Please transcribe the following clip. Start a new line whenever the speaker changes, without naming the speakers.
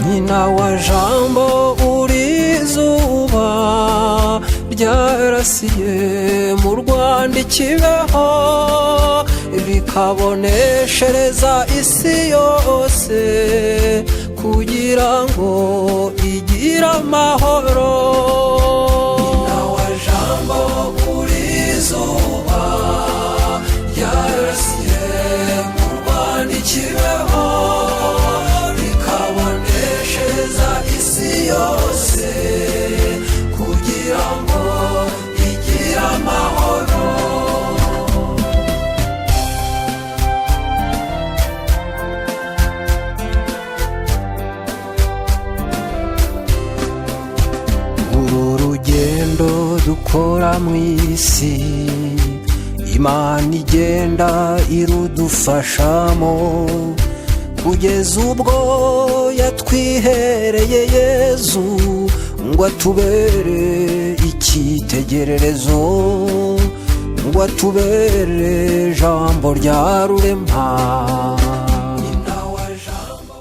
nyina wa jambo uri izuba ryarasiye mu Rwanda ikibeho rikaboneshereza isi yose kugira ngo igire amahoro. Nyina wa jambo uri izuba ryarasiye mu Rwanda ikibeho rikaboneshereza isi yose kugira ngo igire amahoro. Uru rugendo dukora mu isi Imana igenda irudufashamo kugeza ubwo yatwihereye Yezu ngo atubere icyitegererezo, ngo atubere jambo rya rurema.